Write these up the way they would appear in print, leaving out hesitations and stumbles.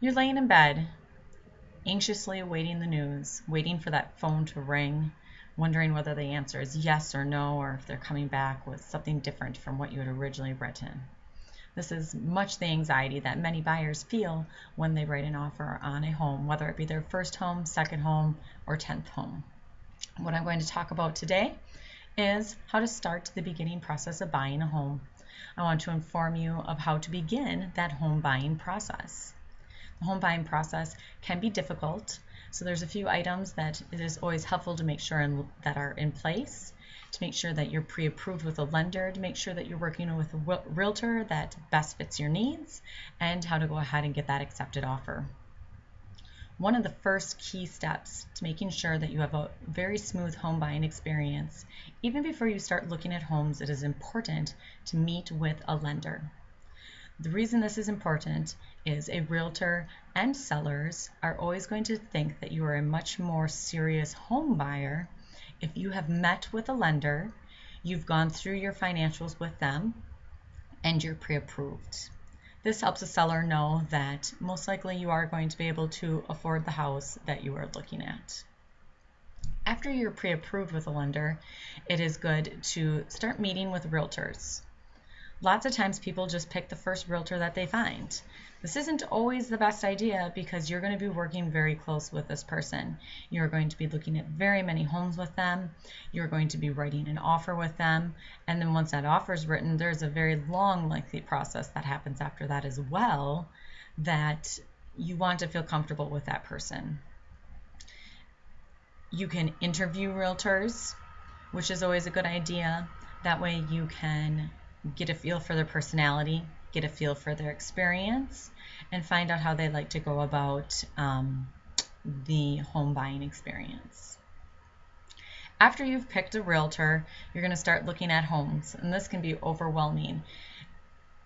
You're laying in bed, anxiously awaiting the news, waiting for that phone to ring, wondering whether the answer is yes or no, or if they're coming back with something different from what you had originally written. This is much the anxiety that many buyers feel when they write an offer on a home, whether it be their first home, second home, or 10th home. What I'm going to talk about today is how to start the beginning process of buying a home. I want to inform you of how to begin that home buying process. The home buying process can be difficult, so there's a few items that it is always helpful to make sure that are in place, to make sure that you're pre-approved with a lender, to make sure that you're working with a realtor that best fits your needs, and how to go ahead and get that accepted offer. One of the first key steps to making sure that you have a very smooth home buying experience, even before you start looking at homes, it is important to meet with a lender. The reason this is important is a realtor and sellers are always going to think that you are a much more serious home buyer if you have met with a lender, you've gone through your financials with them, and you're pre-approved. This helps a seller know that most likely you are going to be able to afford the house that you are looking at. After you're pre-approved with a lender, it is good to start meeting with realtors. Lots of times people just pick the first realtor that they find. This isn't always the best idea because you're going to be working very close with this person. You're going to be looking at very many homes with them. You're going to be writing an offer with them. And then once that offer is written, there's a very long, lengthy process that happens after that as well that you want to feel comfortable with that person. You can interview realtors, which is always a good idea. That way you can get a feel for their personality, get a feel for their experience, and find out how they like to go about the home buying experience. After you've picked a realtor, you're going to start looking at homes, and this can be overwhelming.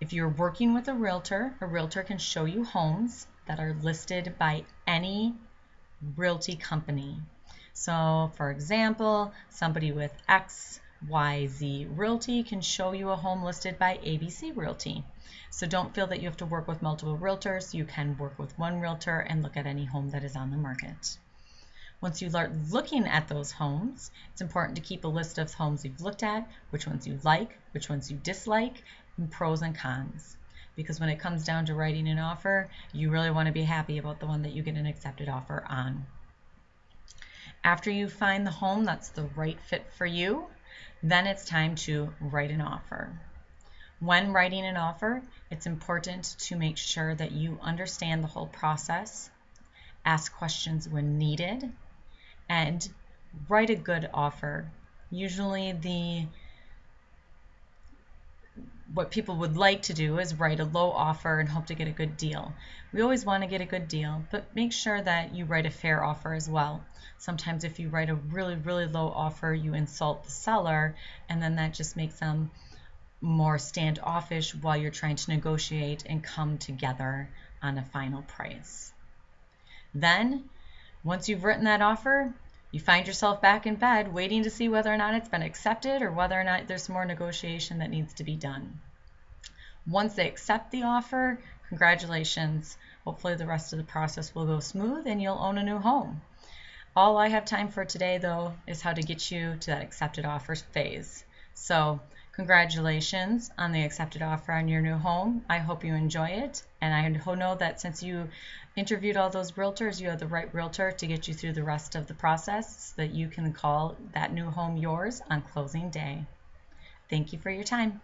If you're working with a realtor can show you homes that are listed by any realty company. So, for example, somebody with XYZ Realty can show you a home listed by ABC Realty. So don't feel that you have to work with multiple realtors. You can work with one realtor and look at any home that is on the market. Once you start looking at those homes, it's important to keep a list of homes you've looked at, which ones you like, which ones you dislike, and pros and cons. Because when it comes down to writing an offer, you really want to be happy about the one that you get an accepted offer on. After you find the home that's the right fit for you, then it's time to write an offer. When writing an offer, it's important to make sure that you understand the whole process, ask questions when needed, and write a good offer. Usually what people would like to do is write a low offer and hope to get a good deal. We always want to get a good deal, but make sure that you write a fair offer as well. Sometimes if you write a really, really low offer, you insult the seller, and then that just makes them more standoffish while you're trying to negotiate and come together on a final price. Then, once you've written that offer, you find yourself back in bed waiting to see whether or not it's been accepted or whether or not there's more negotiation that needs to be done. Once they accept the offer, congratulations. Hopefully the rest of the process will go smooth and you'll own a new home. All I have time for today, though, is how to get you to that accepted offers phase. So congratulations on the accepted offer on your new home. I hope you enjoy it, and I know that since you interviewed all those realtors, you have the right realtor to get you through the rest of the process so that you can call that new home yours on closing day. Thank you for your time.